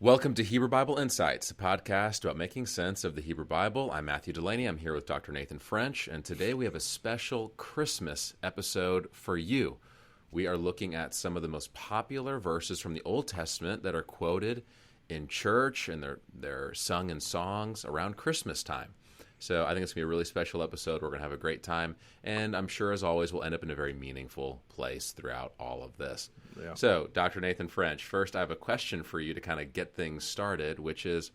Welcome to Hebrew Bible Insights, a podcast about making sense of the Hebrew Bible. I'm Matthew Delaney. I'm here with Dr. Nathan French, and today we have a special Christmas episode for you. We are looking at some of the most popular verses from the Old Testament that are quoted in church, and they're sung in songs around Christmas time. So I think it's going to be a really special episode. We're going to have a great time, and I'm sure, as always, we'll end up in a very meaningful place throughout all of this. Yeah. So, Dr. Nathan French, first I have a question for you to kind of get things started, which is,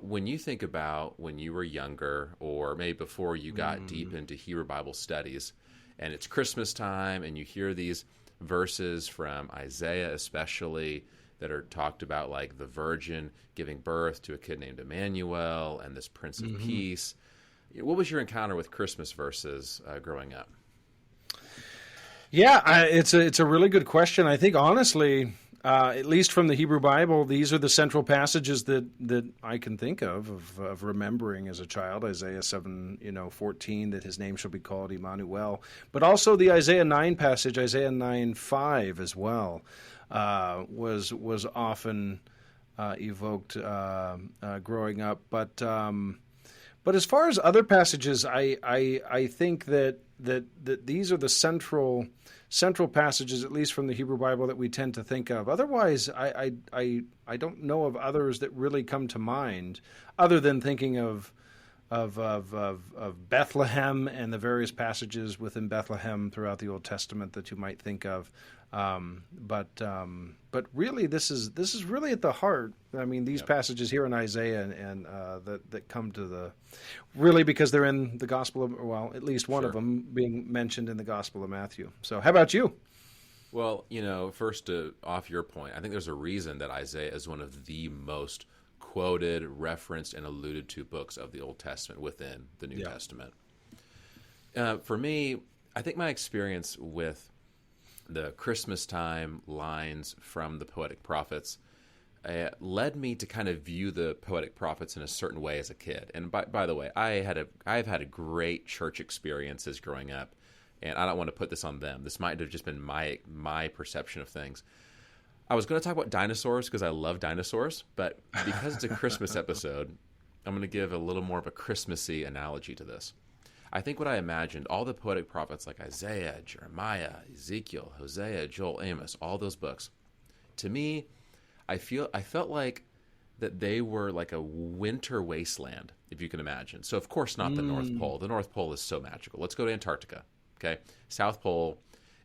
when you think about when you were younger, or maybe before you got deep into Hebrew Bible studies, and it's Christmas time, and you hear these verses from Isaiah especially, that are talked about, like the virgin giving birth to a kid named Emanuel and this Prince of Peace. What was your encounter with Christmas verses growing up? Yeah, it's a really good question. I think, honestly, at least from the Hebrew Bible, these are the central passages that I can think of remembering as a child. Isaiah 7:14, that his name shall be called Emanuel, but also the Isaiah 9 passage, Isaiah 9:5 as well. Was often evoked growing up, but as far as other passages, I think that these are the central passages, at least from the Hebrew Bible, that we tend to think of. Otherwise, I don't know of others that really come to mind, other than thinking of Bethlehem and the various passages within Bethlehem throughout the Old Testament that you might think of. But really, this is really at the heart. I mean, these passages here in Isaiah and that come to really because they're in the Gospel of, well, at least one of them being mentioned in the Gospel of Matthew. So how about you? Well, first off your point, I think there's a reason that Isaiah is one of the most quoted, referenced, and alluded to books of the Old Testament within the New Testament. For me, I think my experience with the Christmas time lines from the poetic prophets led me to kind of view the poetic prophets in a certain way as a kid. And by the way, I've had a great church experiences growing up, and I don't want to put this on them. This might have just been my perception of things. I was going to talk about dinosaurs because I love dinosaurs, but because it's a Christmas episode, I'm going to give a little more of a Christmassy analogy to this. I think what I imagined, all the poetic prophets like Isaiah, Jeremiah, Ezekiel, Hosea, Joel, Amos, all those books, to me, I felt like that they were like a winter wasteland, if you can imagine. So, of course, not the North Pole. The North Pole is so magical. Let's go to Antarctica, okay? South Pole,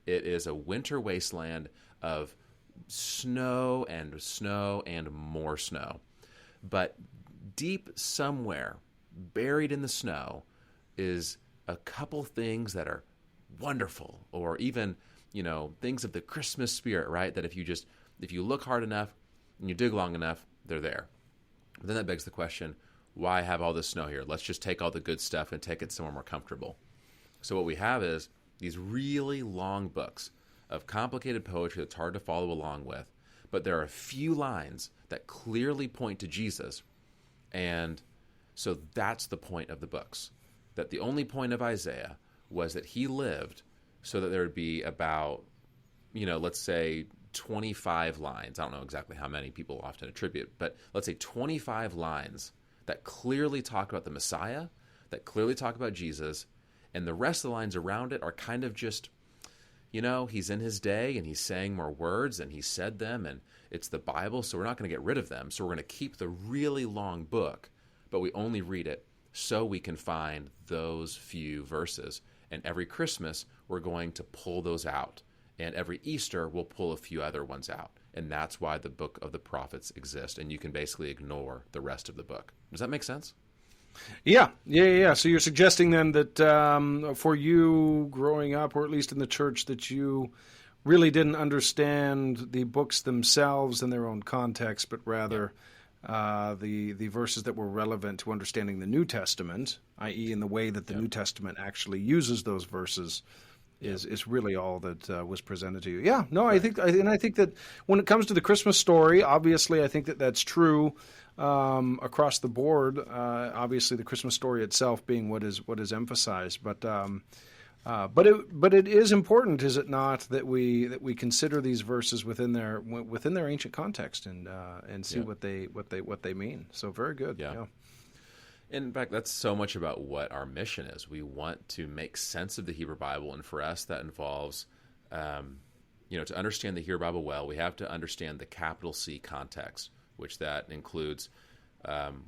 it is a winter wasteland of snow and more snow. But deep somewhere, buried in the snow, is a couple things that are wonderful, or even, things of the Christmas spirit, right? That if you look hard enough and you dig long enough, they're there. But then that begs the question, why have all this snow here? Let's just take all the good stuff and take it somewhere more comfortable. So what we have is these really long books of complicated poetry that's hard to follow along with, but there are a few lines that clearly point to Jesus, and so that's the point of the books. That the only point of Isaiah was that he lived so that there would be about, let's say 25 lines. I don't know exactly how many people often attribute, but let's say 25 lines that clearly talk about the Messiah, that clearly talk about Jesus, and the rest of the lines around it are kind of just, he's in his day and he's saying more words and he said them, and it's the Bible, so we're not going to get rid of them. So we're going to keep the really long book, but we only read it so we can find those few verses. And every Christmas, we're going to pull those out. And every Easter, we'll pull a few other ones out. And that's why the book of the prophets exists. And you can basically ignore the rest of the book. Does that make sense? Yeah. So you're suggesting then that for you growing up, or at least in the church, that you really didn't understand the books themselves in their own context, but rather the verses that were relevant to understanding the New Testament, i.e. in the way that the New Testament actually uses those verses, is really all that was presented to you. Yeah, no, right. I think that when it comes to the Christmas story, obviously I think that that's true across the board. Obviously, the Christmas story itself being what is emphasized, but But it is important, is it not, that we consider these verses within their ancient context and see what they mean. So very good. Yeah. In fact, that's so much about what our mission is. We want to make sense of the Hebrew Bible, and for us, that involves, to understand the Hebrew Bible well, we have to understand the capital C context, which that includes.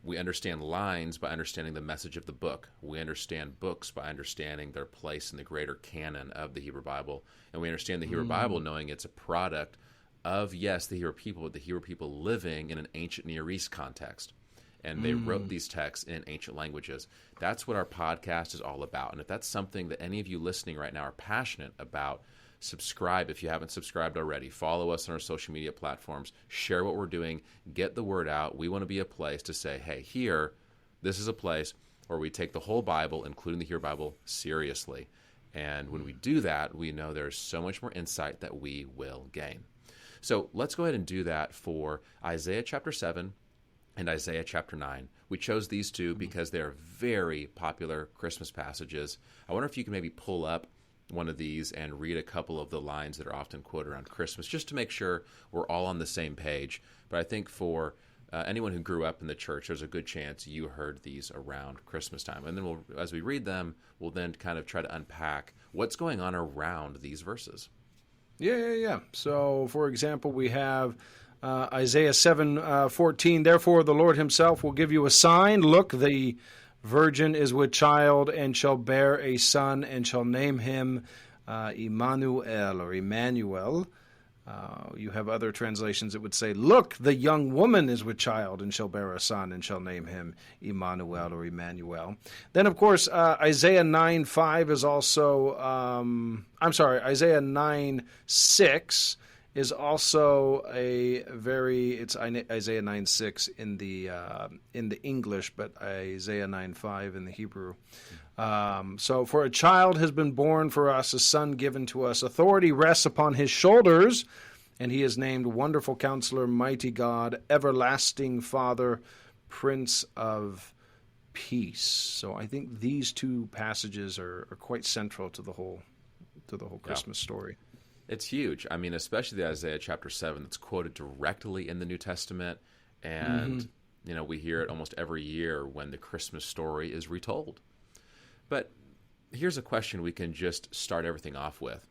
We understand lines by understanding the message of the book. We understand books by understanding their place in the greater canon of the Hebrew Bible. And we understand the Hebrew Bible knowing it's a product of, yes, the Hebrew people, but the Hebrew people living in an ancient Near East context. And they wrote these texts in ancient languages. That's what our podcast is all about. And if that's something that any of you listening right now are passionate about, subscribe if you haven't subscribed already. Follow us on our social media platforms. Share what we're doing. Get the word out. We want to be a place to say, hey, this is a place where we take the whole Bible, including the Hebrew Bible, seriously. And when we do that, we know there's so much more insight that we will gain. So let's go ahead and do that for Isaiah chapter 7 and Isaiah chapter 9. We chose these two because they're very popular Christmas passages. I wonder if you can maybe pull up one of these and read a couple of the lines that are often quoted around Christmas, just to make sure we're all on the same page. But I think for anyone who grew up in the church, there's a good chance you heard these around Christmas time. And then as we read them, we'll then kind of try to unpack what's going on around these verses. Yeah. So, for example, we have Isaiah 7:14. Therefore, the Lord himself will give you a sign. Look, the virgin is with child and shall bear a son and shall name him Emanuel or Emmanuel. You have other translations that would say, look, the young woman is with child and shall bear a son and shall name him Emmanuel or Emmanuel. Then, of course, Isaiah 9:5 is also, Isaiah 9:6 is also it's Isaiah 9:6 in the English, but Isaiah 9:5 in the Hebrew. So for a child has been born for us, a son given to us. Authority rests upon his shoulders, and he is named Wonderful Counselor, Mighty God, Everlasting Father, Prince of Peace. So I think these two passages are quite central to the whole Christmas story. It's huge. I mean, especially the Isaiah chapter 7 that's quoted directly in the New Testament. And, we hear it almost every year when the Christmas story is retold. But here's a question we can just start everything off with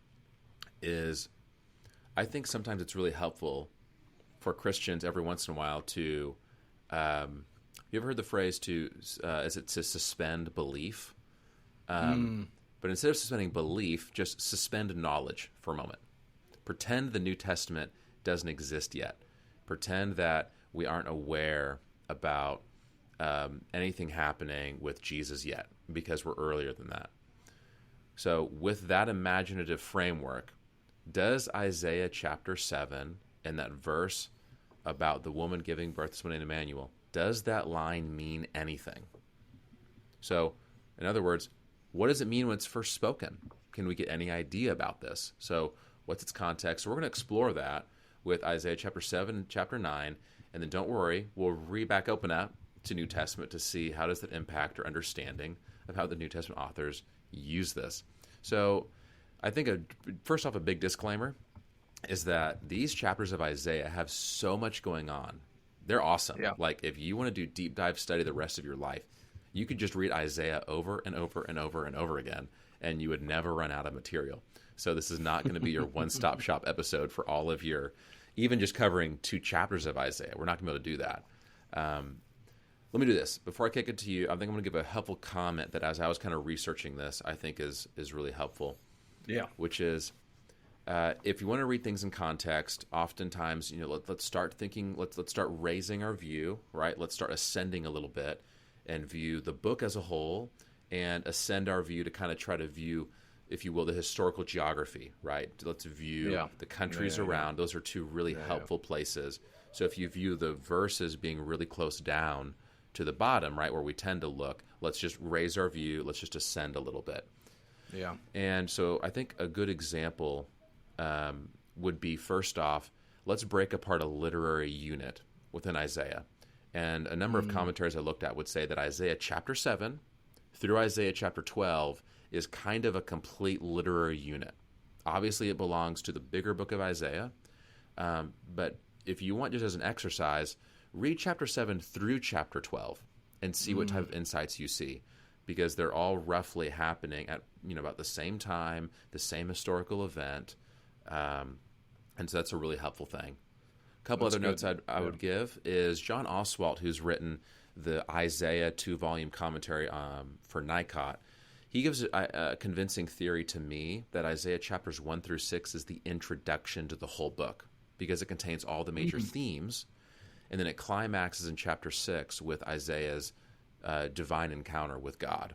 is I think sometimes it's really helpful for Christians every once in a while to, you ever heard the phrase to suspend belief? But instead of suspending belief, just suspend knowledge for a moment. Pretend the New Testament doesn't exist yet. Pretend that we aren't aware about anything happening with Jesus yet, because we're earlier than that. So with that imaginative framework, does Isaiah chapter 7 and that verse about the woman giving birth to son named Emmanuel, does that line mean anything? So, in other words, what does it mean when it's first spoken? Can we get any idea about this? So what's its context? So we're going to explore that with Isaiah chapter 7 and chapter 9. And then don't worry, we'll back open up to New Testament to see how does that impact our understanding of how the New Testament authors use this. So I think, first off, a big disclaimer is that these chapters of Isaiah have so much going on. They're awesome. Yeah. Like if you want to do deep dive study the rest of your life, you could just read Isaiah over and over and over and over again, and you would never run out of material. So this is not going to be your one-stop shop episode for all of your, even just covering 2 chapters of Isaiah. We're not going to be able to do that. Let me do this. Before I kick it to you, I think I'm going to give a helpful comment that as I was kind of researching this, I think is really helpful. Yeah. Which is, if you want to read things in context, oftentimes, let's start thinking, let's start raising our view, right? Let's start ascending a little bit and view the book as a whole and ascend our view to kind of try to view, if you will, the historical geography, right? Let's view the countries around. Those are 2 really helpful places. So if you view the verses being really close down to the bottom, right, where we tend to look, let's just raise our view. Let's just ascend a little bit. Yeah. And so I think a good example would be, first off, let's break apart a literary unit within Isaiah. And a number of commentaries I looked at would say that Isaiah chapter 7 through Isaiah chapter 12 is kind of a complete literary unit. Obviously, it belongs to the bigger book of Isaiah, but if you want just as an exercise, read chapter 7 through chapter 12 and see what type of insights you see, because they're all roughly happening at about the same time, the same historical event, and so that's a really helpful thing. A couple other notes I would give is John Oswalt, who's written the Isaiah 2-volume commentary for Nikot. He gives a convincing theory to me that Isaiah chapters 1 through 6 is the introduction to the whole book, because it contains all the major themes, and then it climaxes in chapter 6 with Isaiah's divine encounter with God.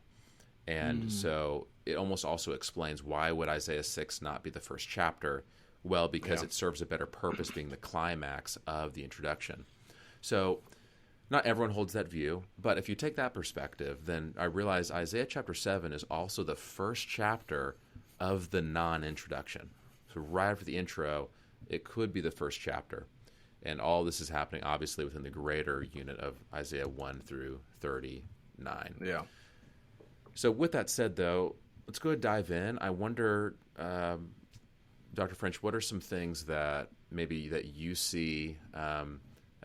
And so it almost also explains why would Isaiah 6 not be the first chapter? Well, because it serves a better purpose being the climax of the introduction. So not everyone holds that view, but if you take that perspective, then I realize Isaiah chapter 7 is also the first chapter of the non-introduction. So right after the intro, it could be the first chapter. And all this is happening, obviously, within the greater unit of Isaiah 1 through 39. Yeah. So with that said, though, let's go ahead and dive in. I wonder, Dr. French, what are some things that maybe that you see? I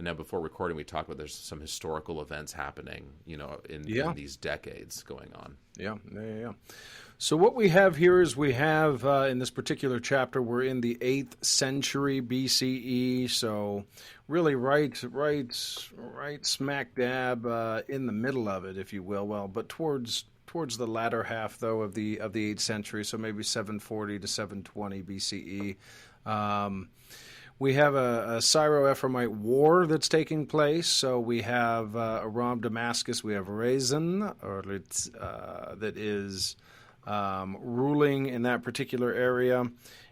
know before recording we talked about there's some historical events happening, in these decades going on. Yeah. So what we have here is we have in this particular chapter, we're in the 8th century BCE, so really right smack dab in the middle of it, if you will. Well, but towards the latter half, though, of the 8th century, so maybe 740 to 720 BCE. We have a Syro-Ephraimite war that's taking place. So we have Aram Damascus. We have Rezin, that is ruling in that particular area.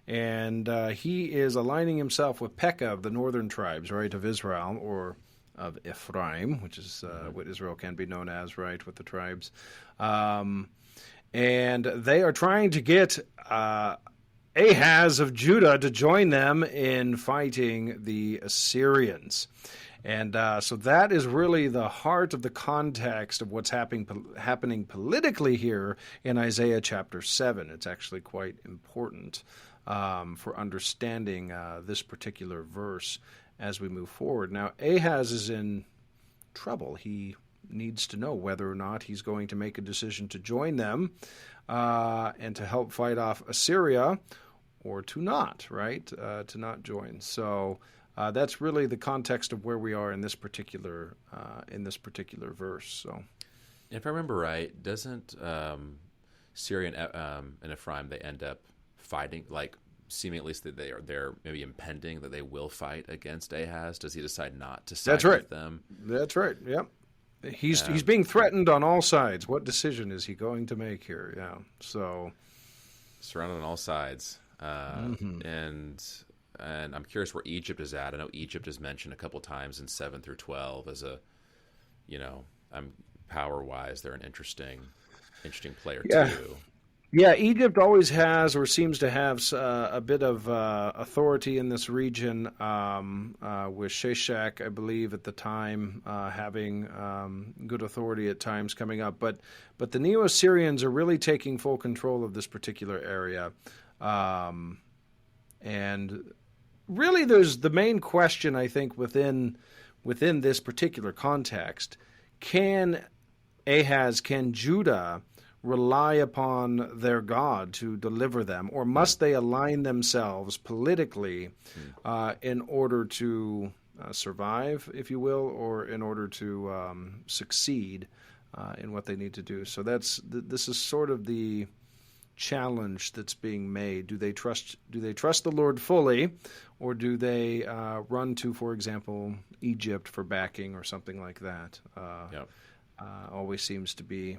And he is aligning himself with Pekah of the northern tribes, right, of Israel, or of Ephraim, which is what Israel can be known as, right, with the tribes. And they are trying to get Ahaz of Judah to join them in fighting the Assyrians. And so that is really the heart of the context of what's happening politically here in Isaiah chapter 7. It's actually quite important for understanding this particular verse as we move forward. Now, Ahaz is in trouble. He needs to know whether or not he's going to make a decision to join them and to help fight off Assyria, or to not, right? To not join. So that's really the context of where we are in this particular verse. So, if I remember right, doesn't Syria and Ephraim, they end up fighting, like seeming at least that they're maybe impending that they will fight against Ahaz? Does he decide not to side with them? That's right. Yep. He's being threatened on all sides. What decision is he going to make here? Yeah. So surrounded on all sides. And I'm curious where Egypt is at. I know Egypt is mentioned a couple times in 7 through 12 as a, power-wise, they're an interesting player too. Yeah, Egypt always has, or seems to have, a bit of authority in this region, with Sheshach, I believe, at the time, having good authority at times coming up. But the Neo-Assyrians are really taking full control of this particular area. And really there's the main question, I think, within this particular context. Can Judah rely upon their God to deliver them, or must they align themselves politically in order to survive, if you will, or in order to succeed in what they need to do? So this is sort of the challenge that's being made. Do they trust the Lord fully, or do they run to, for example, Egypt for backing or something like that? Always seems to be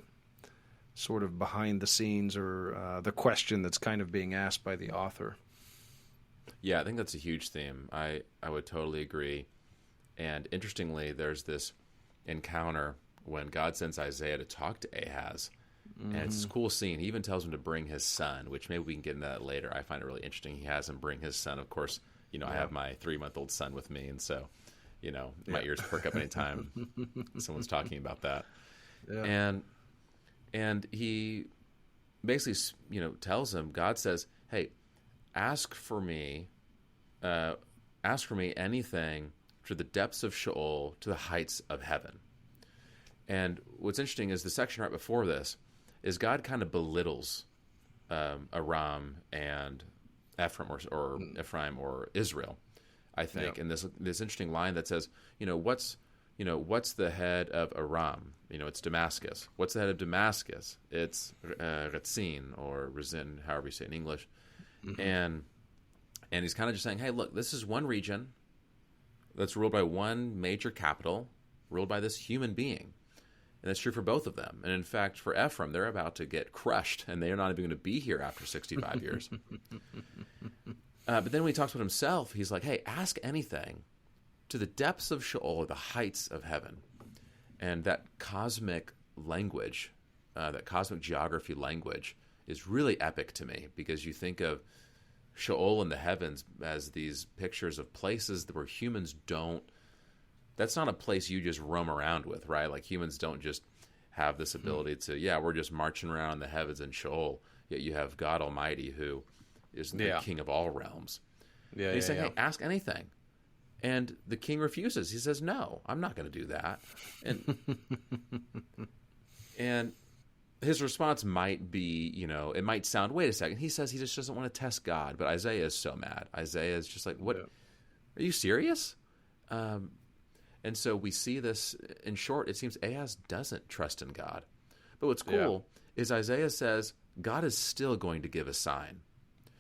sort of behind the scenes, or the question that's kind of being asked by the author. Yeah, I think that's a huge theme. I would totally agree. And interestingly, there's this encounter when God sends Isaiah to talk to Ahaz. And it's this cool scene. He even tells him to bring his son, which maybe we can get into that later. I find it really interesting. He has him bring his son. Of course, I have my 3-month-old son with me, and so, my ears perk up anytime someone's talking about that. Yeah. And he basically, tells him, God says, hey, ask for me, anything to the depths of Sheol, to the heights of heaven. And what's interesting is the section right before this is God kind of belittles Aram and Ephraim or Ephraim or Israel, I think. And this interesting line that says, what's the head of Aram? It's Damascus. What's the head of Damascus? It's Rezin or Rezin, however you say it in English. Mm-hmm. And he's kind of just saying, hey, look, this is one region that's ruled by one major capital, ruled by this human being. And that's true for both of them. And in fact, for Ephraim, they're about to get crushed, and they're not even going to be here after 65 years. But then when he talks about himself, he's like, hey, ask anything to the depths of Sheol, the heights of heaven. And that cosmic language, that cosmic geography language is really epic to me, because you think of Sheol in the heavens as these pictures of places where humans don't, that's not a place you just roam around with, right? Like humans don't just have this ability to, we're just marching around in the heavens in Sheol, yet you have God Almighty who is the king of all realms. And he's saying, hey, ask anything. And the king refuses. He says, no, I'm not going to do that. And his response might be, it might sound, wait a second. He says he just doesn't want to test God. But Isaiah is so mad. Isaiah is just like, what? Are you serious? And so we see this, in short, it seems Ahaz doesn't trust in God. But what's cool is Isaiah says God is still going to give a sign.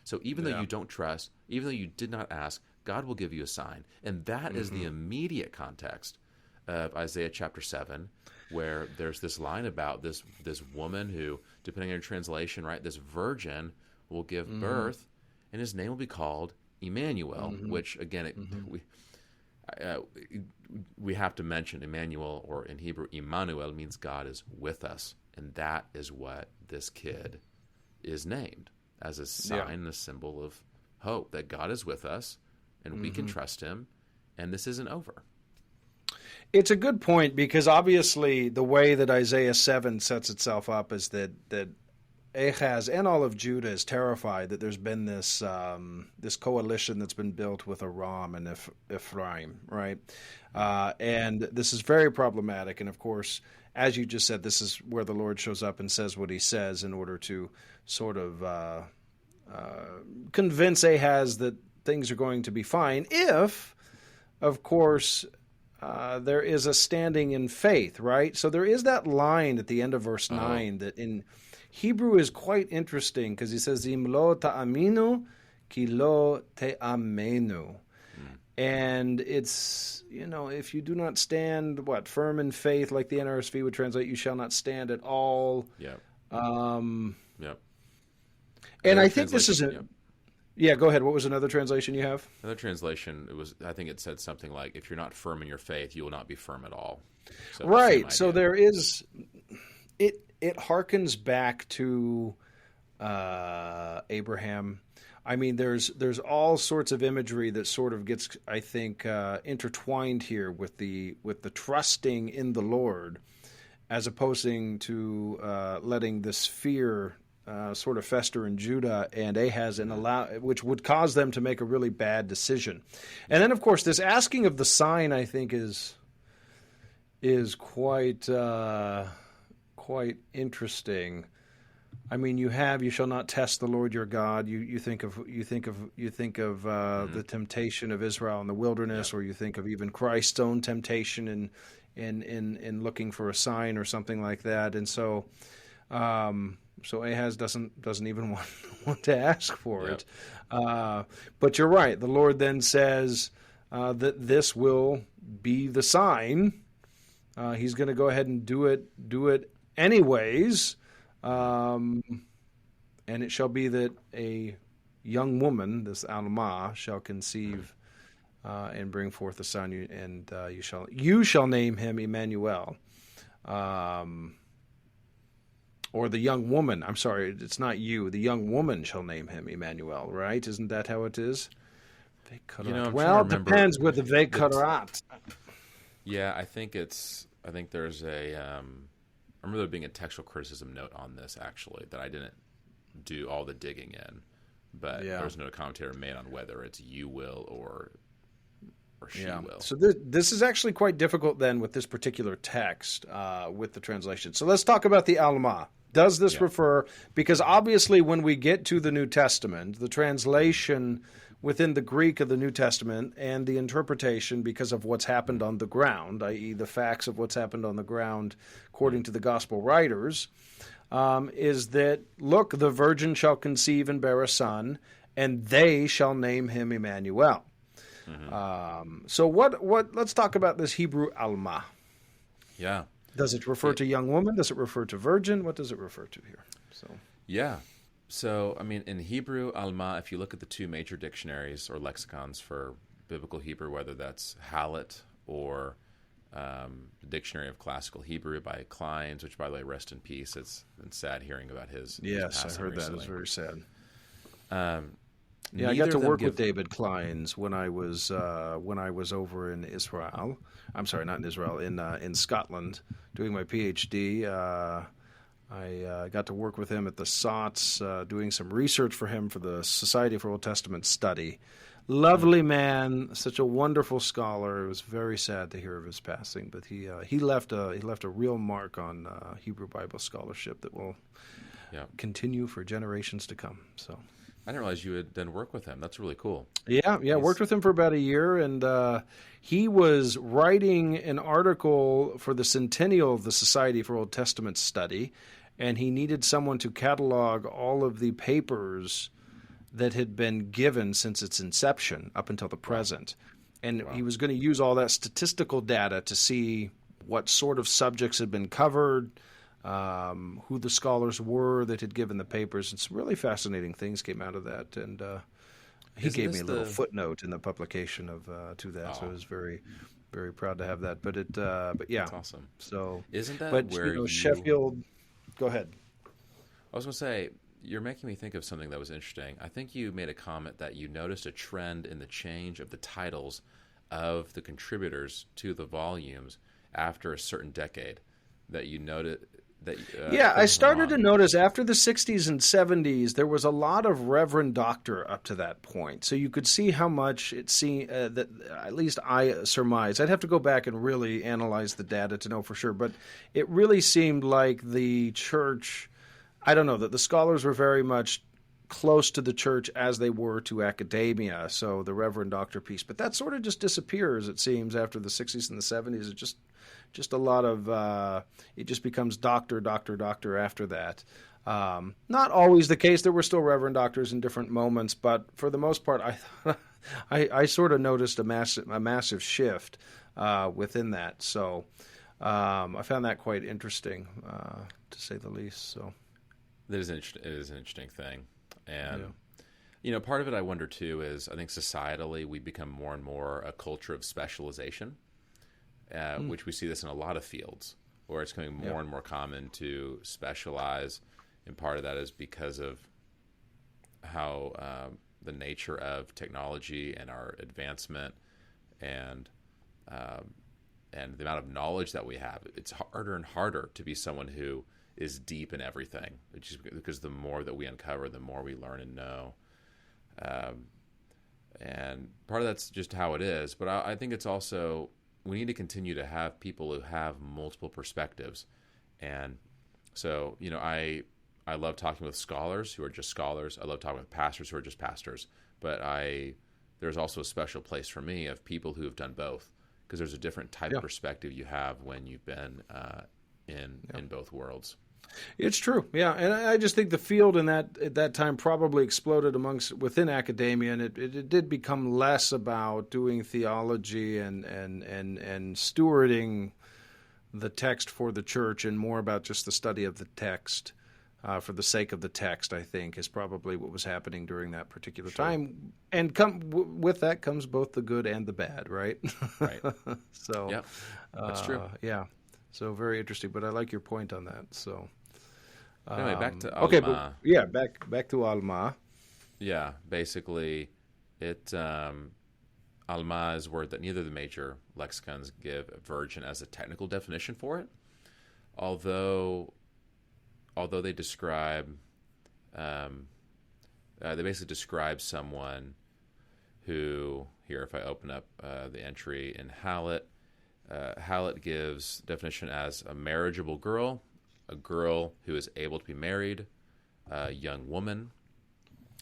So even though you don't trust, even though you did not ask, God will give you a sign. And that is the immediate context of Isaiah chapter 7, where there's this line about this woman who, depending on your translation, right, this virgin will give birth, and his name will be called Emanuel, which, again, we have to mention Emanuel, or in Hebrew, Emanuel, means God is with us. And that is what this kid is named, as a sign, a symbol of hope, that God is with us, and we can trust him, and this isn't over. It's a good point, because obviously the way that Isaiah 7 sets itself up is that Ahaz and all of Judah is terrified that there's been this coalition that's been built with Aram and Ephraim, right? And this is very problematic. And of course, as you just said, this is where the Lord shows up and says what he says in order to sort of convince Ahaz that things are going to be fine if, of course, there is a standing in faith, right? So there is that line at the end of verse 9 that in Hebrew is quite interesting, because he says, Im lo ta'aminu ki lo te'amenu. And it's, if you do not stand, firm in faith, like the NRSV would translate, you shall not stand at all. Yep. And I think this is Yeah, go ahead. What was another translation you have? Another translation, I think it said something like, if you're not firm in your faith, you will not be firm at all. So right. So there is, it harkens back to Abraham. I mean, there's all sorts of imagery that sort of gets, I think, intertwined here with the trusting in the Lord, as opposing to letting this fear sort of fester in Judah and Ahaz, and which would cause them to make a really bad decision. And then, of course, this asking of the sign, I think, is quite interesting. I mean, you shall not test the Lord your God. You think of the temptation of Israel in the wilderness, or you think of even Christ's own temptation in looking for a sign or something like that. And so Ahaz doesn't even want to ask for it. But you're right. The Lord then says that this will be the sign. He's going to go ahead and do it anyways. And it shall be that a young woman, this Alma, shall conceive and bring forth a son, and you shall name him Emanuel. Or the young woman. I'm sorry, it's not you. The young woman shall name him Emanuel. Right? Isn't that how it is? Well, it depends with the Vekarat. Yeah, I think there's a. I remember there being a textual criticism note on this, actually, that I didn't do all the digging in. But there's no commentary made on whether it's you will or she will. So this is actually quite difficult then with this particular text with the translation. So let's talk about the Alma. Does this refer, because obviously when we get to the New Testament, the translation within the Greek of the New Testament and the interpretation because of what's happened on the ground, i.e. the facts of what's happened on the ground according to the gospel writers, is that, look, the virgin shall conceive and bear a son, and they shall name him Emanuel. So let's talk about this Hebrew Alma. Yeah. Does it refer to young woman? Does it refer to virgin? What does it refer to here? So, I mean, in Hebrew, Alma, if you look at the two major dictionaries or lexicons for biblical Hebrew, whether that's Halit or the Dictionary of Classical Hebrew by Kleins, which, by the way, rest in peace. It's been sad hearing about his Yes, I heard recently. that. It's very sad. Yeah, I got to work with David Kleins when I was over in Israel. I'm sorry, not in Israel, in Scotland, doing my PhD. I got to work with him at the SOTS, doing some research for him for the Society for Old Testament Study. Lovely man, such a wonderful scholar. It was very sad to hear of his passing, but he left a real mark on Hebrew Bible scholarship that will continue for generations to come. So. I didn't realize you had done work with him. That's really cool. Yeah, worked with him for about a year, and he was writing an article for the centennial of the Society for Old Testament Study, and he needed someone to catalog all of the papers that had been given since its inception up until the present. And he was going to use all that statistical data to see what sort of subjects had been covered, who the scholars were that had given the papers, and some really fascinating things came out of that. And he gave me a little footnote in the publication of to that, so I was very, very proud to have that. But yeah, that's awesome. So isn't that where Sheffield? Go ahead. I was going to say, you're making me think of something that was interesting. I think you made a comment that you noticed a trend in the change of the titles of the contributors to the volumes after a certain decade. That you noted. I started to notice after the 60s and 70s, there was a lot of Reverend Doctor up to that point. So you could see how much it seemed, that at least I surmise. I'd have to go back and really analyze the data to know for sure. But it really seemed like the church, I don't know, that the scholars were very much close to the church as they were to academia. So the Reverend Doctor piece. But that sort of just disappears, it seems, after the 60s and the 70s. It just a lot of it just becomes doctor after that. Not always the case. There were still Reverend Doctors in different moments, but for the most part, I sort of noticed a massive shift within that. So I found that quite interesting, to say the least. So it is an interesting thing, and part of it I wonder too is I think societally we become more and more a culture of specialization. Which we see this in a lot of fields, where it's becoming more and more common to specialize, and part of that is because of how the nature of technology and our advancement and the amount of knowledge that we have. It's harder and harder to be someone who is deep in everything, because the more that we uncover, the more we learn and know. And part of that's just how it is, but I think it's also, we need to continue to have people who have multiple perspectives. And so, I love talking with scholars who are just scholars. I love talking with pastors who are just pastors. But there's also a special place for me of people who have done both, because there's a different type of perspective you have when you've been in both worlds. It's true, yeah, and I just think the field at that time probably exploded within academia, and it did become less about doing theology and stewarding the text for the church, and more about just the study of the text for the sake of the text. I think is probably what was happening during that particular time, and with that comes both the good and the bad, right? Right. So, yeah, that's true. Yeah. So very interesting, but I like your point on that. So anyway, back to Alma. Okay, but back to Alma. Yeah, basically, Alma is a word that neither of the major lexicons give virgin as a technical definition for it, although they describe They basically describe someone who, here, if I open up the entry in Hallett, Hallett gives definition as a marriageable girl, a girl who is able to be married, a young woman,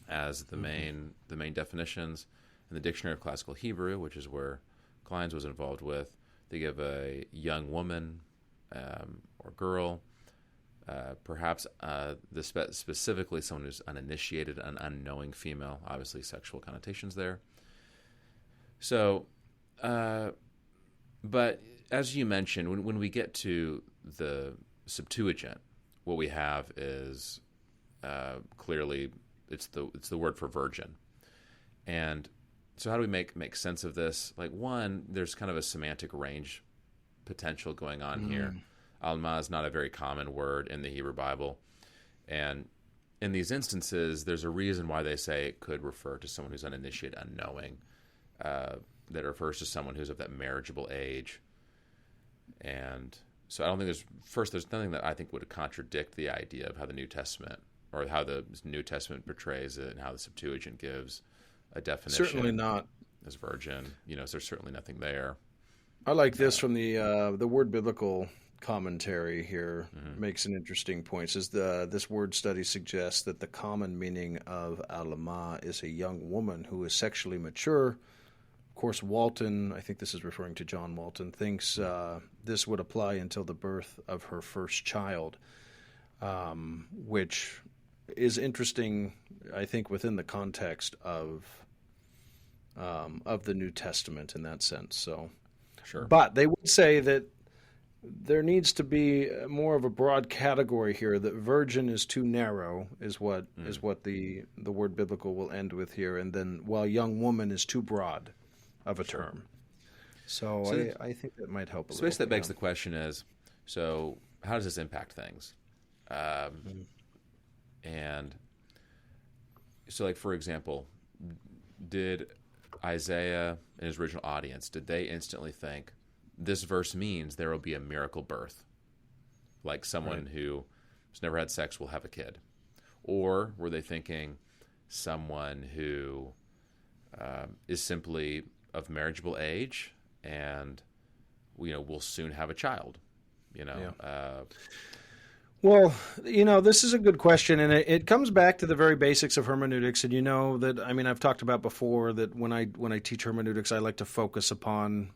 as the main definitions. In the Dictionary of Classical Hebrew, which is where Klein's was involved with, they give a young woman or girl, perhaps specifically someone who's uninitiated, an unknowing female, obviously sexual connotations there. So, but as you mentioned, when we get to the Septuagint, what we have is clearly it's the word for virgin. And so how do we make sense of this? Like, one, there's kind of a semantic range potential going on here. Alma is not a very common word in the Hebrew Bible. And in these instances, there's a reason why they say it could refer to someone who's uninitiated, unknowing, that refers to someone who's of that marriageable age. And so I don't think there's nothing that I think would contradict the idea of how the New Testament, or how the New Testament portrays it, and how the Septuagint gives a definition. Certainly not. As virgin. So there's certainly nothing there. I like this from the Word Biblical commentary here. Makes an interesting point. It says this word study suggests that the common meaning of alama is a young woman who is sexually mature. Of course, Walton, I think this is referring to John Walton, thinks this would apply until the birth of her first child, which is interesting, I think, within the context of the New Testament in that sense. So, sure. But they would say that there needs to be more of a broad category here. That virgin is too narrow, is what the Word Biblical will end with here, and then while young woman is too broad of a term. So I think that might help a little. So that begs the question is, so how does this impact things? And so, like, for example, did Isaiah and his original audience, did they instantly think this verse means there will be a miracle birth, like someone who has never had sex will have a kid? Or were they thinking someone who is simply of marriageable age and will soon have a child? Well, this is a good question, and it comes back to the very basics of hermeneutics. And that, I've talked about before that when I teach hermeneutics, I like to focus upon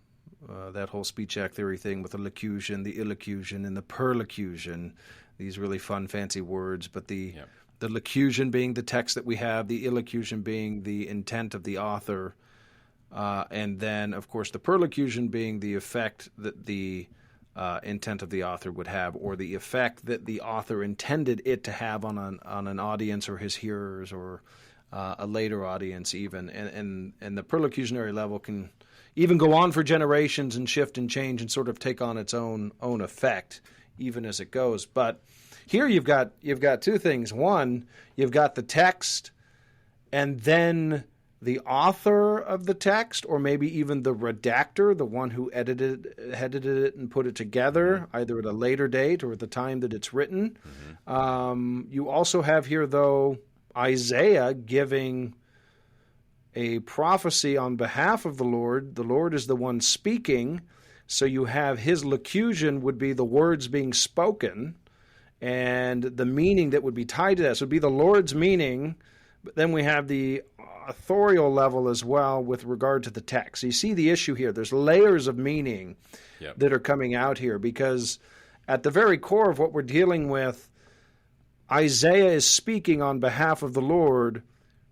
that whole speech act theory thing with the locution, the illocution, and the perlocution. These really fun, fancy words, but the locution being the text that we have, the illocution being the intent of the author, and then, of course, the perlocution being the effect that the intent of the author would have, or the effect that the author intended it to have on an audience or his hearers, or a later audience even. And the perlocutionary level can even go on for generations and shift and change and sort of take on its own effect even as it goes. But here you've got two things. One, you've got the text, and then the author of the text, or maybe even the redactor, the one who edited it and put it together, either at a later date or at the time that it's written. You also have here, though, Isaiah giving a prophecy on behalf of the Lord. The Lord is the one speaking, so you have his locution would be the words being spoken, and the meaning that would be tied to that. So it would be the Lord's meaning, but then we have the authorial level as well with regard to the text. So you see the issue here. There's layers of meaning that are coming out here, because at the very core of what we're dealing with, Isaiah is speaking on behalf of the Lord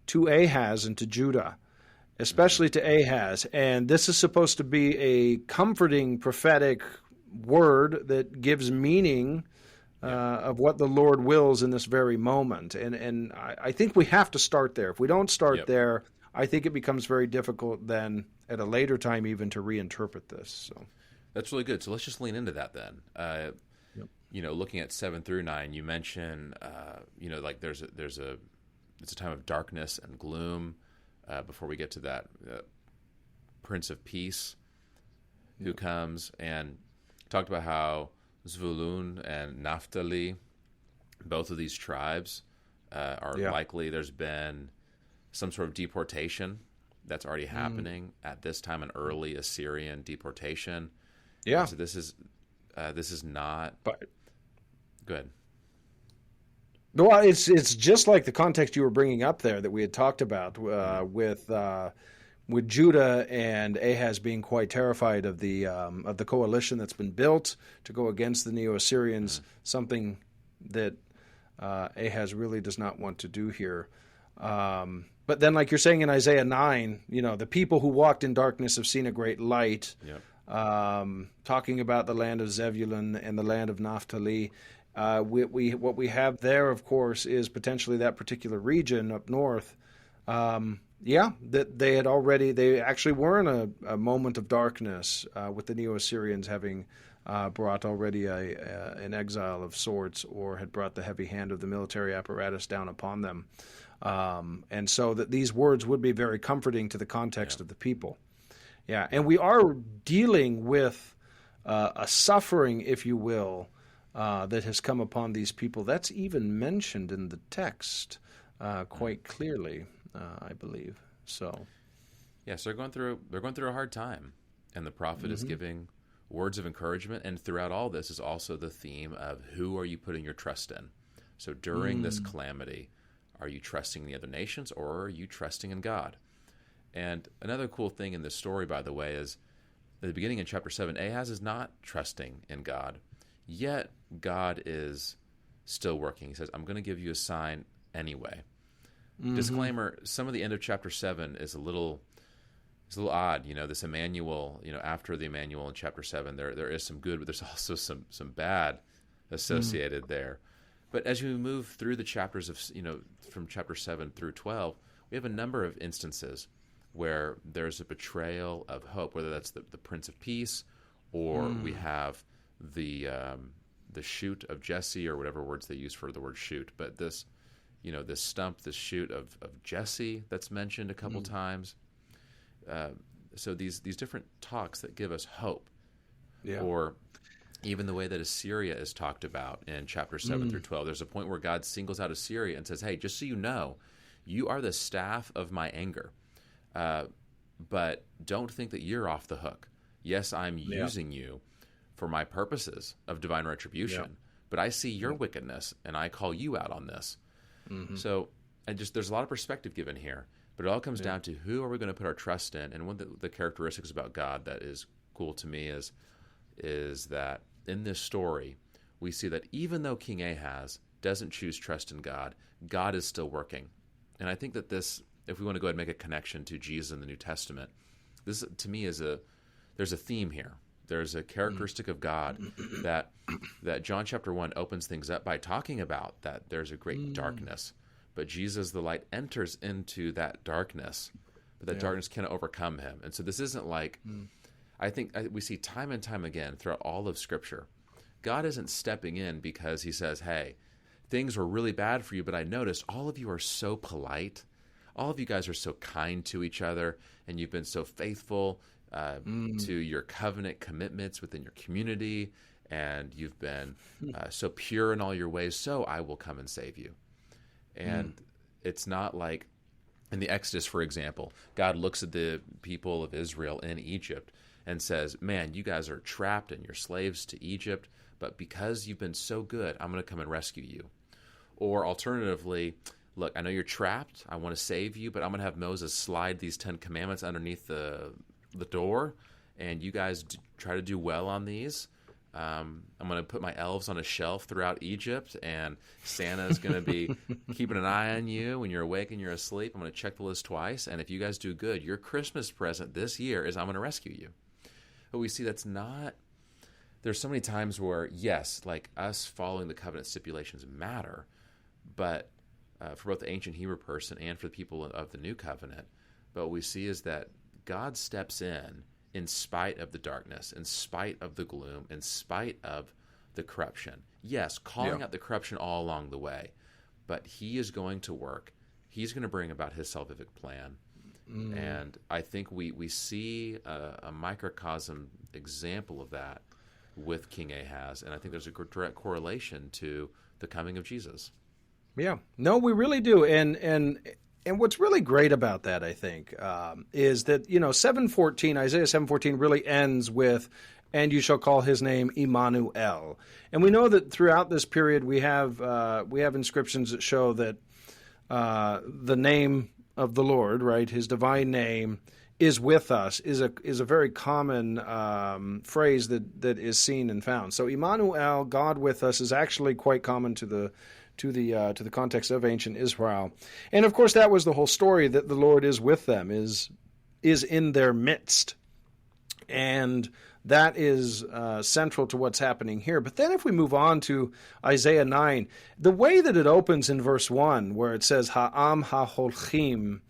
to Ahaz and to Judah, especially to Ahaz. And this is supposed to be a comforting prophetic word that gives meaning of what the Lord wills in this very moment. And I think we have to start there. If we don't start there, I think it becomes very difficult then at a later time even to reinterpret this. So that's really good. So let's just lean into that then. Looking at 7 through 9, you mention, like it's a time of darkness and gloom before we get to that Prince of Peace who comes, and talked about how Zvulun and Naphtali, both of these tribes, are likely. There's been some sort of deportation that's already happening at this time, an early Assyrian deportation. Yeah. And so this is not. But Good. well, it's just like the context you were bringing up there that we had talked about with Judah and Ahaz being quite terrified of the coalition that's been built to go against the Neo-Assyrians, something that Ahaz really does not want to do here. But then, like you're saying in Isaiah 9, the people who walked in darkness have seen a great light. Yep. Talking about the land of Zebulun and the land of Naphtali. What we have there, of course, is potentially that particular region up north. That they actually were in a moment of darkness with the Neo-Assyrians having brought already an exile of sorts, or had brought the heavy hand of the military apparatus down upon them. And so that these words would be very comforting to the context of the people. Yeah, and we are dealing with a suffering, if you will, that has come upon these people. That's even mentioned in the text quite clearly, I believe. So, yeah, so they're going through a hard time, and the prophet is giving words of encouragement. And throughout all this is also the theme of who are you putting your trust in. So during this calamity, are you trusting the other nations, or are you trusting in God? And another cool thing in this story, by the way, is at the beginning in chapter 7, Ahaz is not trusting in God, yet God is still working. He says, I'm going to give you a sign anyway. Disclaimer, some of the end of chapter 7 is a little odd. This Emanuel, after the Emanuel in chapter 7, there is some good, but there's also some bad associated there. But as we move through the chapters of, from chapter 7 through 12, we have a number of instances where there's a betrayal of hope, whether that's the Prince of Peace, or we have the shoot of Jesse, or whatever words they use for the word shoot. But this stump, this shoot of Jesse that's mentioned a couple times. So these different talks that give us hope, or even the way that Assyria is talked about in chapter 7 through 12. There's a point where God singles out Assyria and says, hey, just so you know, you are the staff of my anger. But don't think that you're off the hook. Yes, I'm using you for my purposes of divine retribution, but I see your wickedness, and I call you out on this. So, there's a lot of perspective given here, but it all comes down to who are we going to put our trust in. And one of the characteristics about God that is cool to me is that in this story, we see that even though King Ahaz doesn't choose trust in God, God is still working. And I think that this, if we want to go ahead and make a connection to Jesus in the New Testament, this to me there's a theme here. There's a characteristic of God that John chapter 1 opens things up by talking about, that there's a great darkness, but Jesus the light enters into that darkness, but that darkness cannot overcome him. And so this isn't like, I think we see time and time again throughout all of Scripture, God isn't stepping in because he says, hey, things were really bad for you, but I noticed all of you are so polite. All of you guys are so kind to each other, and you've been so faithful to your covenant commitments within your community, and you've been so pure in all your ways, so I will come and save you. And it's not like in the Exodus, for example, God looks at the people of Israel in Egypt and says, man, you guys are trapped and you're slaves to Egypt, but because you've been so good, I'm going to come and rescue you. Or alternatively, look, I know you're trapped. I want to save you, but I'm going to have Moses slide these 10 commandments underneath the door, and you guys try to do well on these. I'm going to put my elves on a shelf throughout Egypt, and Santa's going to be keeping an eye on you when you're awake and you're asleep. I'm going to check the list twice, and if you guys do good, your Christmas present this year is I'm going to rescue you. But we see that's not... There's so many times where, yes, like us following the covenant stipulations matter, but for both the ancient Hebrew person and for the people of the new covenant, but what we see is that God steps in spite of the darkness, in spite of the gloom, in spite of the corruption. Yes, calling out the corruption all along the way, but he is going to work. He's going to bring about his salvific plan. And I think we see a microcosm example of that with King Ahaz, and I think there's a direct correlation to the coming of Jesus. Yeah, no, we really do, and what's really great about that, I think, is that 7:14, Isaiah 7:14, really ends with, "And you shall call his name Emanuel," and we know that throughout this period we have inscriptions that show that the name of the Lord, right, His divine name, is with us, is a very common phrase that is seen and found. So Emmanuel, God with us, is actually quite common to the context of ancient Israel, and of course that was the whole story, that the Lord is with them, is in their midst, and that is central to what's happening here. But then if we move on to Isaiah 9, the way that it opens in verse 1, where it says, Ha'am ha'holchim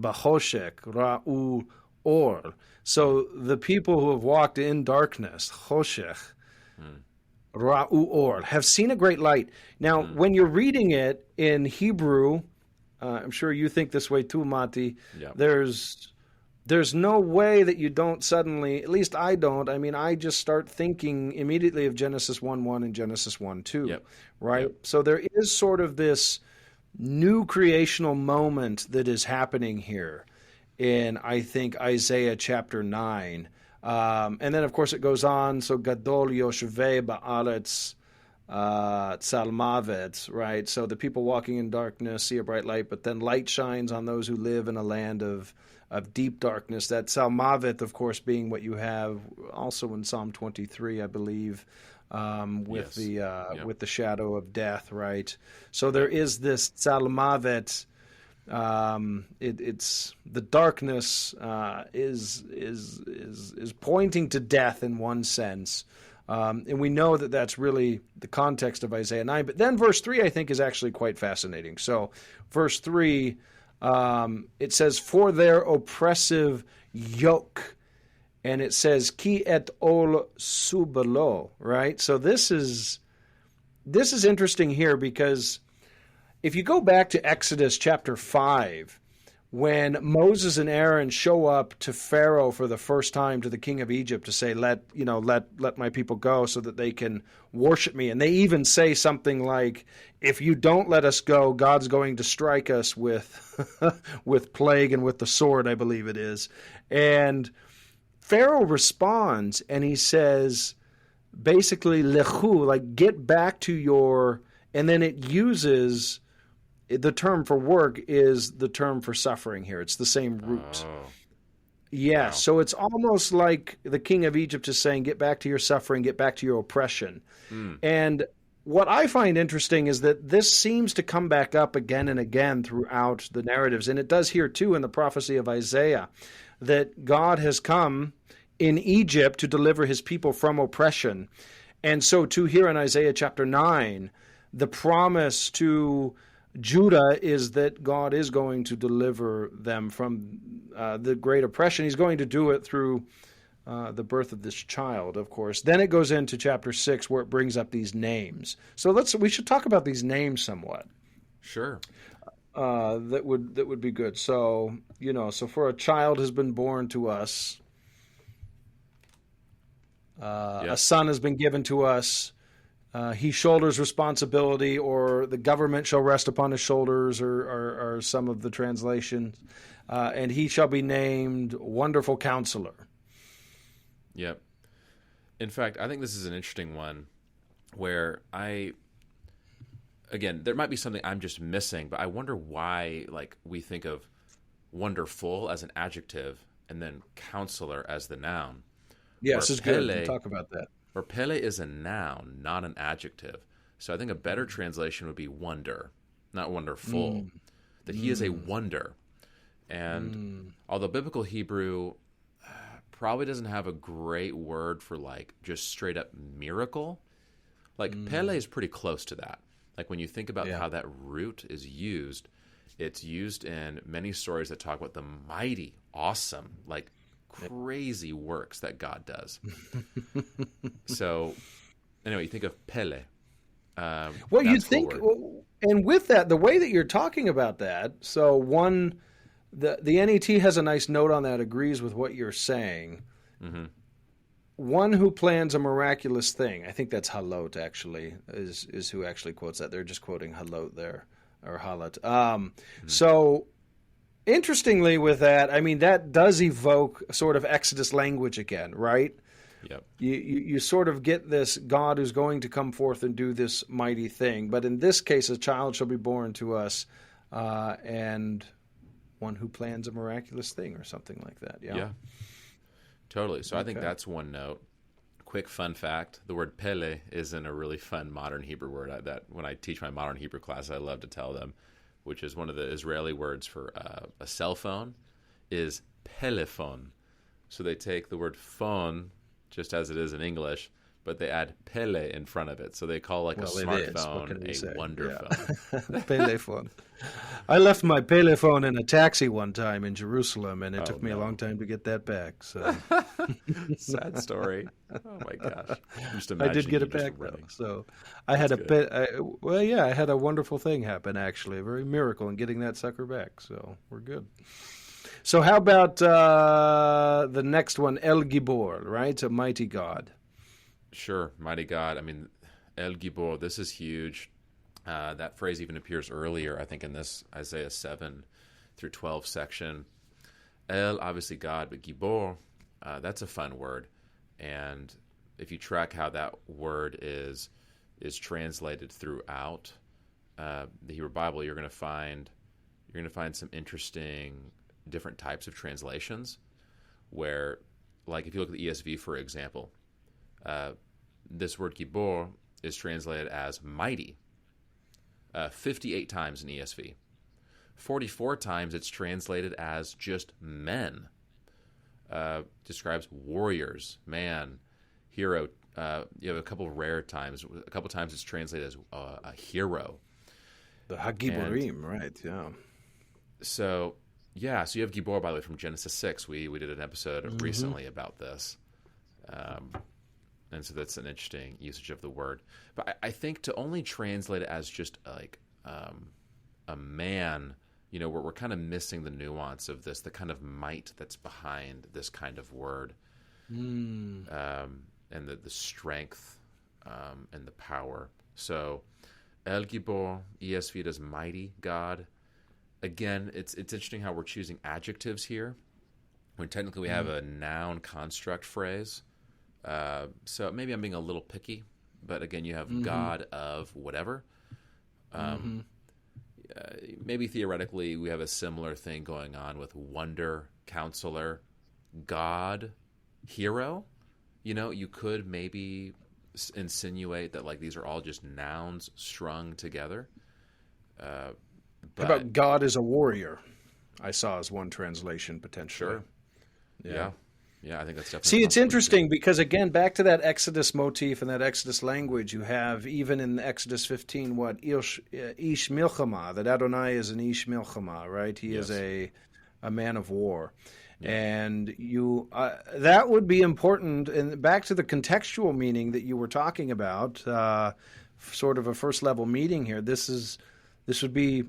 b'choshek ra'u or. So the people who have walked in darkness, choshech, ra'u or, have seen a great light. Now, when you're reading it in Hebrew, I'm sure you think this way too, Mati, there's no way that you don't suddenly, at least I don't, I mean, I just start thinking immediately of Genesis 1:1 and Genesis 1:2, right? Yep. So there is sort of this new creational moment that is happening here in, I think, Isaiah chapter 9. And then, of course, it goes on, so Gadol Yoshvei Ba'aretz Tzalmavet, right? So the people walking in darkness see a bright light, but then light shines on those who live in a land of deep darkness. That Tzalmavet, of course, being what you have also in Psalm 23, I believe, with the shadow of death, right? So there is this Tzalmavet. It's the darkness is pointing to death in one sense, and we know that that's really the context of Isaiah 9. But then verse 3, I think, is actually quite fascinating. So verse 3, it says, "For their oppressive yoke," and it says, "Ki et ol subalo," right? So this is interesting here, because if you go back to Exodus chapter 5, when Moses and Aaron show up to Pharaoh for the first time, to the king of Egypt, to say, let my people go so that they can worship me. And they even say something like, if you don't let us go, God's going to strike us with with plague and with the sword, I believe it is. And Pharaoh responds and he says, basically, lechu, like get back to your, and then it uses, the term for work is the term for suffering here. It's the same root. Oh, yeah, wow. so it's almost like the king of Egypt is saying, get back to your suffering, get back to your oppression. And what I find interesting is that this seems to come back up again and again throughout the narratives. And it does here too in the prophecy of Isaiah, that God has come in Egypt to deliver his people from oppression. And so too here in Isaiah chapter 9, the promise to Judah is that God is going to deliver them from the great oppression. He's going to do it through the birth of this child, of course. Then it goes into chapter 6 where it brings up these names. So we should talk about these names somewhat. Sure. That would be good. So, so for a child has been born to us, a son has been given to us. He shoulders responsibility, or the government shall rest upon his shoulders, or some of the translations. And he shall be named Wonderful Counselor. Yep. In fact, I think this is an interesting one where again, there might be something I'm just missing, but I wonder why, we think of wonderful as an adjective and then counselor as the noun. Yes, it's good to talk about that. Or Pele is a noun, not an adjective. So I think a better translation would be wonder, not wonderful. That he is a wonder. And although biblical Hebrew probably doesn't have a great word for just straight up miracle, Pele is pretty close to that. When you think about how that root is used, it's used in many stories that talk about the mighty, awesome, crazy works that God does. So, anyway, you think of Pele. Well, you think, and with that, the way that you're talking about that, so the NET has a nice note on that, agrees with what you're saying. Mm-hmm. One who plans a miraculous thing, I think that's Halot actually, is who actually quotes that. They're just quoting Halot there. or halat. So interestingly with that, I mean, that does evoke sort of Exodus language again, right? Yep. You sort of get this God who's going to come forth and do this mighty thing. But in this case, a child shall be born to us, and one who plans a miraculous thing or something like that. Yeah. Totally. So I think that's one note. Quick fun fact, the word pele isn't a really fun modern Hebrew word that when I teach my modern Hebrew class, I love to tell them, which is one of the Israeli words for a cell phone, is pelephone. So they take the word phone, just as it is in English, but they add pele in front of it. So they call like a smartphone a wonder phone. Pelephone. I left my pelephone in a taxi one time in Jerusalem, and it took me a long time to get that back. So sad story. Oh my gosh! I did get it back though. So I had I had a wonderful thing happen actually, a very miracle in getting that sucker back. So we're good. So how about the next one, El Gibor, right? A mighty God. Sure, mighty God. I mean, El Gibor, this is huge. That phrase even appears earlier, I think, in this Isaiah 7 through 12 section. El, obviously God, but Gibor, that's a fun word. And if you track how that word is translated throughout the Hebrew Bible, you're going to find some interesting different types of translations. Where, like, if you look at the ESV, for example, this word Gibor is translated as mighty 58 times in ESV. 44 times it's translated as just men. Describes warriors, man, hero. You have a couple of rare times. A couple times it's translated as a hero. The Hagiborim, right, yeah. So you have Gibor, by the way, from Genesis 6. We did an episode recently about this. And so that's an interesting usage of the word. But I think to only translate it as just like a man, we're kind of missing the nuance of this, the kind of might that's behind this kind of word, and the strength and the power. So El Gibor, ESV does mighty God. Again, it's interesting how we're choosing adjectives here, when technically we have a noun construct phrase. So maybe I'm being a little picky, but again, you have God of whatever. Maybe theoretically we have a similar thing going on with wonder, counselor, God, hero. You could maybe insinuate that like these are all just nouns strung together. How about God is a warrior? I saw as one translation potentially. Sure. Yeah. Yeah, I think that's definitely. See, it's interesting because, again, back to that Exodus motif and that Exodus language, you have, even in Exodus 15, what? Ish Milchama, that Adonai is an Ish Milchama, right? He is a man of war. Yeah. And that would be important. And back to the contextual meaning that you were talking about, sort of a first-level meaning here, this would be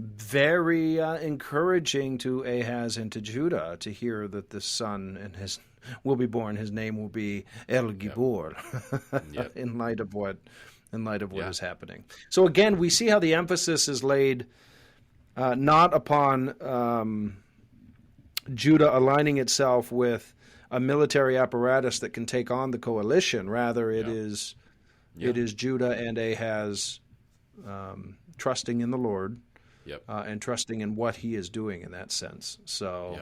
very encouraging to Ahaz and to Judah to hear that the son will be born. His name will be El Gibor, in light of what is happening. So again, we see how the emphasis is laid not upon Judah aligning itself with a military apparatus that can take on the coalition. Rather, it is Judah and Ahaz trusting in the Lord. Yep. And trusting in what he is doing in that sense. So,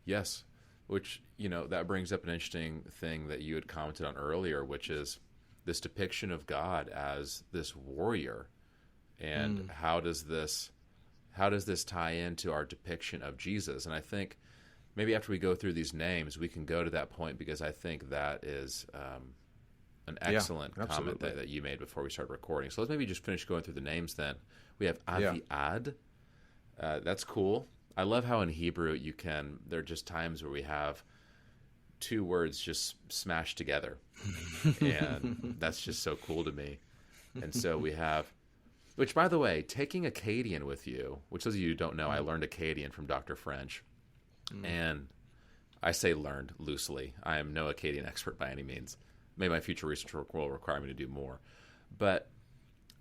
yes, which that brings up an interesting thing that you had commented on earlier, which is this depiction of God as this warrior, and how does this tie into our depiction of Jesus? And I think maybe after we go through these names, we can go to that point, because I think that is an excellent comment that you made before we started recording. So let's maybe just finish going through the names then. We have Aviad. That's cool. I love how in Hebrew there are just times where we have two words just smashed together. And that's just so cool to me. And so we have, which, by the way, taking Akkadian with you, which those of you who don't know, I learned Akkadian from Dr. French. And I say learned loosely. I am no Akkadian expert by any means. Maybe my future research work will require me to do more. But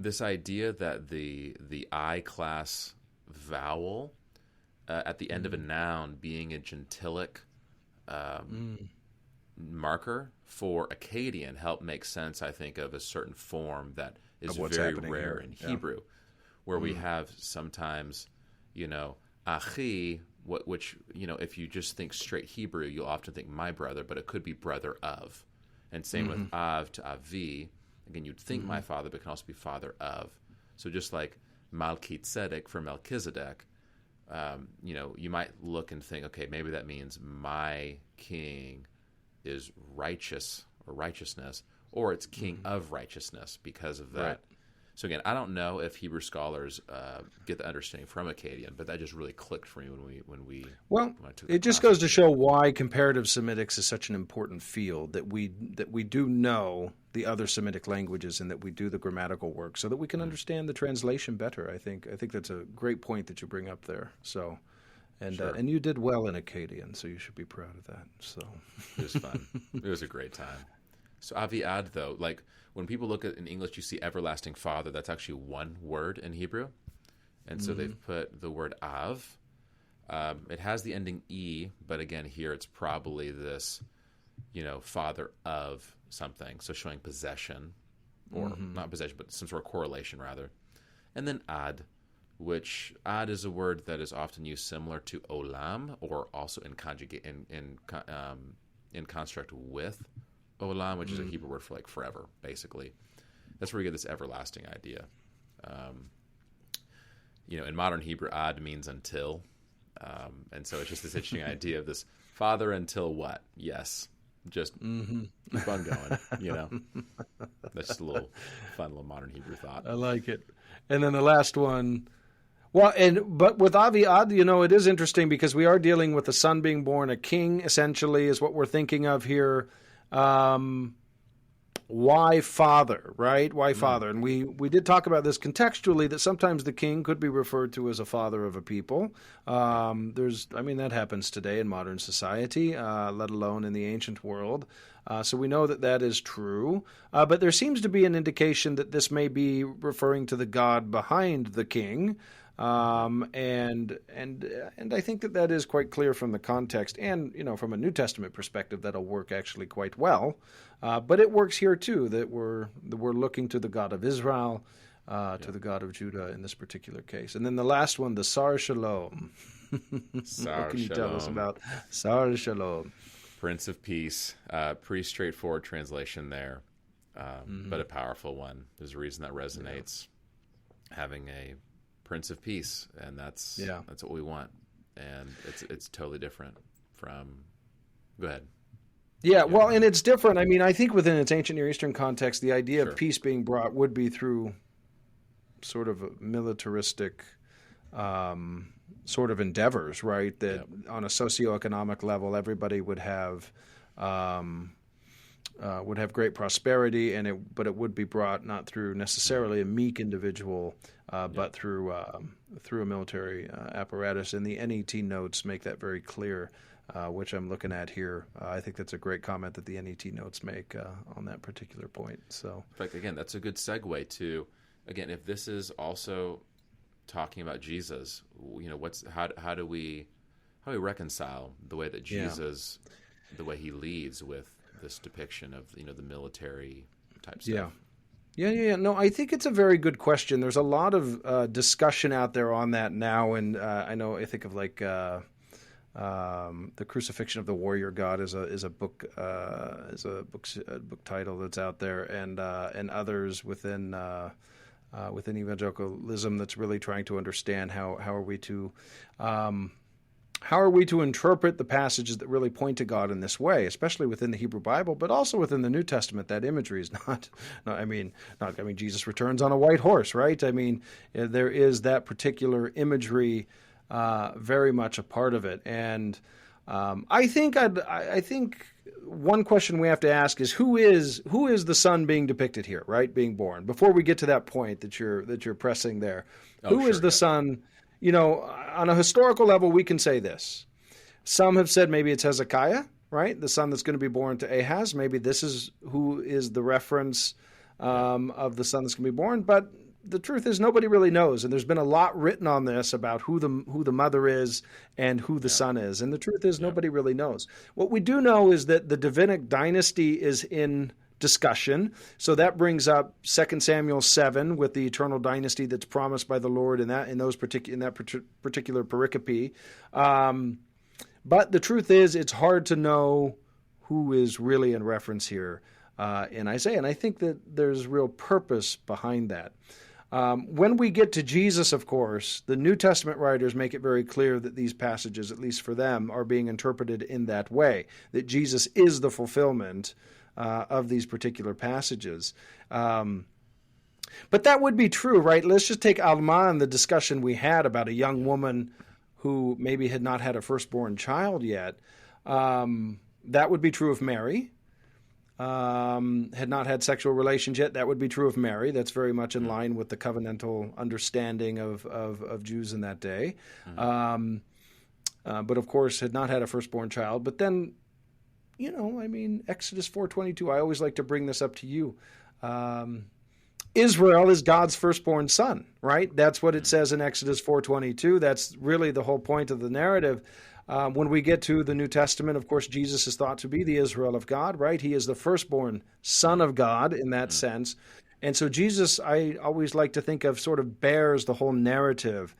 this idea that the I class vowel at the end of a noun being a gentilic marker for Akkadian helped make sense, I think, of a certain form that is very rare in Hebrew, where we have sometimes, achi, which, if you just think straight Hebrew, you'll often think my brother, but it could be brother of. And same with av to avi. Again, you'd think my father, but it can also be father of. So just like Melchizedek for Melchizedek, you might look and think, okay, maybe that means my king is righteous or righteousness, or it's king of righteousness because of that. Right. So again, I don't know if Hebrew scholars get the understanding from Akkadian, but that just really clicked for me when we took it just goes to show why comparative Semitics is such an important field, that we do know the other Semitic languages and that we do the grammatical work so that we can understand the translation better. I think that's a great point that you bring up there. So, and you did well in Akkadian, so you should be proud of that. So it was fun. It was a great time. So Aviad, though, like when people look at in English, you see everlasting father. That's actually one word in Hebrew, and so they've put the word av. It has the ending e, but again, here it's probably this, father of something. So showing possession, or not possession, but some sort of correlation rather. And then ad, which ad is a word that is often used similar to olam, or also in conjugate in construct with olam, which is a Hebrew word for like forever, basically. That's where you get this everlasting idea. In modern Hebrew, ad means until. And so it's just this interesting idea of this father until what? Yes. Just keep on going, That's just a fun little modern Hebrew thought. I like it. And then the last one. Well, but with Aviad, it is interesting because we are dealing with the son being born, a king, essentially, is what we're thinking of here. Why father, right? Why father? And we did talk about this contextually, that sometimes the king could be referred to as a father of a people. That happens today in modern society, let alone in the ancient world. So we know that is true. But there seems to be an indication that this may be referring to the God behind the king. And I think that is quite clear from the context, and from a New Testament perspective, that'll work actually quite well. But it works here too, that we're looking to the God of Israel, to the God of Judah in this particular case. And then the last one, the Sar Shalom. What can you tell us about Sar Shalom? Prince of Peace. Pretty straightforward translation there, but a powerful one. There's a reason that resonates. Having a Prince of Peace, and that's what we want, and it's totally different from. Go ahead. Yeah, well, and it's different. I mean, I think within its ancient Near Eastern context, the idea of peace being brought would be through sort of a militaristic sort of endeavors, right? That on a socioeconomic level, everybody would have great prosperity, but it would be brought not through necessarily a meek individual, but through a military apparatus. And the NET notes make that very clear, which I'm looking at here. I think that's a great comment that the NET notes make on that particular point. So, in fact, again, that's a good segue to, again, if this is also talking about Jesus, how do we reconcile the way that Jesus, the way he leads with this depiction of the military type stuff? Yeah. No, I think it's a very good question. There's a lot of discussion out there on that now, and I think of like the Crucifixion of the Warrior God is a book title that's out there, and others within evangelicalism that's really trying to understand how are we to interpret the passages that really point to God in this way, especially within the Hebrew Bible, but also within the New Testament. That imagery is not Jesus returns on a white horse, right? I mean, there is that particular imagery very much a part of it. And I think one question we have to ask is who is the son being depicted here, right? Being born. Before we get to that point that you're pressing there, who is the son? On a historical level, we can say this. Some have said maybe it's Hezekiah, right? The son that's going to be born to Ahaz. Maybe this is who is the reference of the son that's going to be born. But the truth is nobody really knows, and there's been a lot written on this about who the mother is and who the son is, and the truth is nobody really knows. What we do know is that the Davidic dynasty is in discussion, so that brings up 2 Samuel 7 with the eternal dynasty that's promised by the Lord in that particular pericope. But the truth is, it's hard to know who is really in reference here in Isaiah, and I think that there's real purpose behind that. When we get to Jesus, of course, the New Testament writers make it very clear that these passages, at least for them, are being interpreted in that way, that Jesus is the fulfillment of these particular passages. But that would be true, right? Let's just take Alma and the discussion we had about a young woman who maybe had not had a firstborn child yet. That would be true of Mary. Had not had sexual relations yet. That would be true of Mary. That's very much in line with the covenantal understanding of Jews in that day. But of course, had not had a firstborn child. But then, Exodus 4:22, I always like to bring this up to you. Israel is God's firstborn son, right? That's what it says in Exodus 4:22. That's really the whole point of the narrative. When we get to the New Testament, of course, Jesus is thought to be the Israel of God, right? He is the firstborn son of God in that sense. And so Jesus, I always like to think of, sort of bears the whole narrative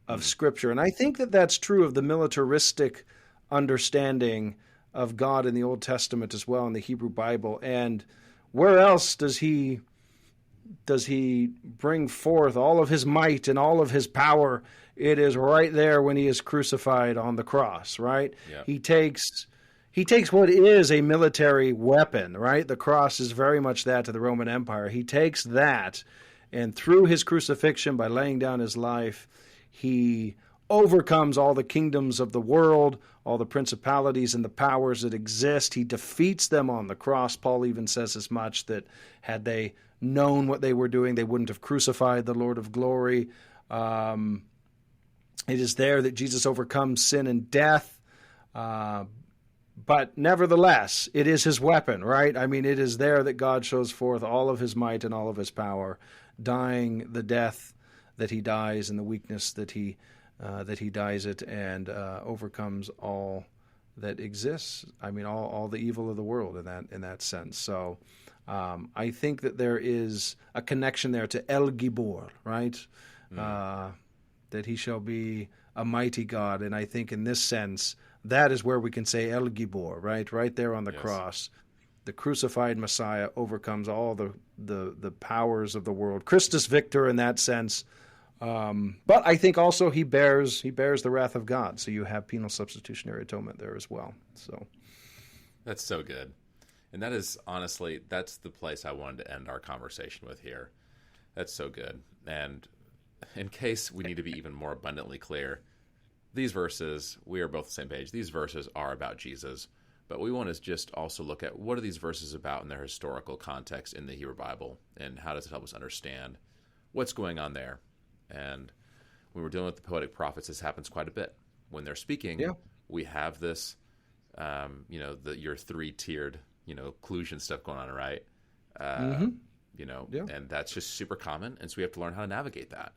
of Scripture. And I think that that's true of the militaristic understanding of God in the Old Testament as well, in the Hebrew Bible. And where else does he bring forth all of his might and all of his power? It is right there when he is crucified on the cross, right? Yep. He takes what is a military weapon, right? The cross is very much that to the Roman Empire. He takes that, and through his crucifixion, by laying down his life, he overcomes all the kingdoms of the world, all the principalities and the powers that exist. He defeats them on the cross. Paul even says as much, that had they known what they were doing, they wouldn't have crucified the Lord of glory. It is there that Jesus overcomes sin and death. But nevertheless, it is his weapon, right? I mean, it is there that God shows forth all of his might and all of his power, dying the death that he dies and the weakness that he dies it, and overcomes all that exists. I mean, all the evil of the world in that sense. So I think that there is a connection there to El Gibor, right? That he shall be a mighty God. And I think in this sense, that is where we can say El Gibor, right? Right there on the cross. The crucified Messiah overcomes all the powers of the world. Christus Victor in that sense. But I think also he bears the wrath of God. So you have penal substitutionary atonement there as well. So that's so good. And that is, honestly, that's the place I wanted to end our conversation with here. That's so good. And in case we need to be even more abundantly clear, these verses, we are both on the same page. These verses are about Jesus, but we want to just also look at what are these verses about in their historical context in the Hebrew Bible, and how does it help us understand what's going on there. And when we're dealing with the poetic prophets, this happens quite a bit. When they're speaking, we have this, your three-tiered, occlusion stuff going on, right? And that's just super common, and so we have to learn how to navigate that.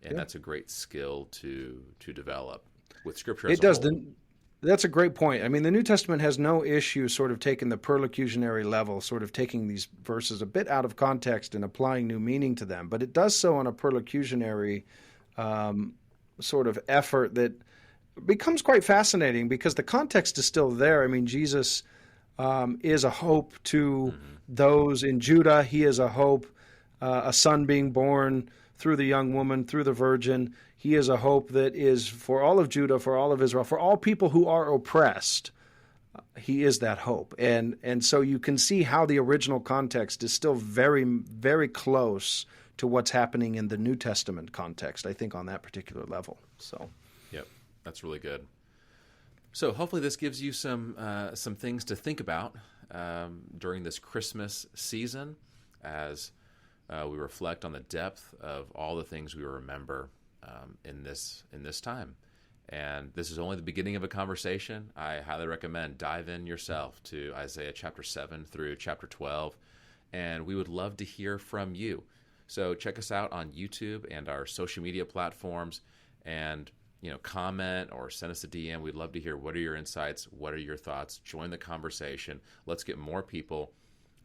And that's a great skill to develop with Scripture as a whole. That's a great point. I mean, the New Testament has no issue sort of taking the perlocutionary level, sort of taking these verses a bit out of context and applying new meaning to them. But it does so on a perlocutionary sort of effort that becomes quite fascinating, because the context is still there. I mean, Jesus is a hope to those in Judah. He is a hope, a son being born through the young woman, through the virgin. He is a hope that is for all of Judah, for all of Israel, for all people who are oppressed. He is that hope. And so you can see how the original context is still very, very close to what's happening in the New Testament context, I think, on that particular level. So, yep, that's really good. So hopefully this gives you some things to think about during this Christmas season, as we reflect on the depth of all the things we remember in this time. And this is only the beginning of a conversation. I highly recommend dive in yourself to Isaiah chapter 7 through chapter 12, and we would love to hear from you. So check us out on YouTube and our social media platforms, and comment or send us a DM. We'd love to hear, what are your insights? What are your thoughts? Join the conversation. Let's get more people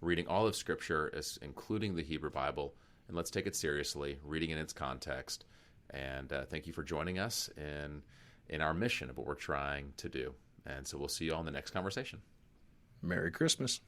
reading all of Scripture, including the Hebrew Bible, and let's take it seriously, reading in its context. And thank you for joining us in our mission of what we're trying to do. And so we'll see you all in the next conversation. Merry Christmas.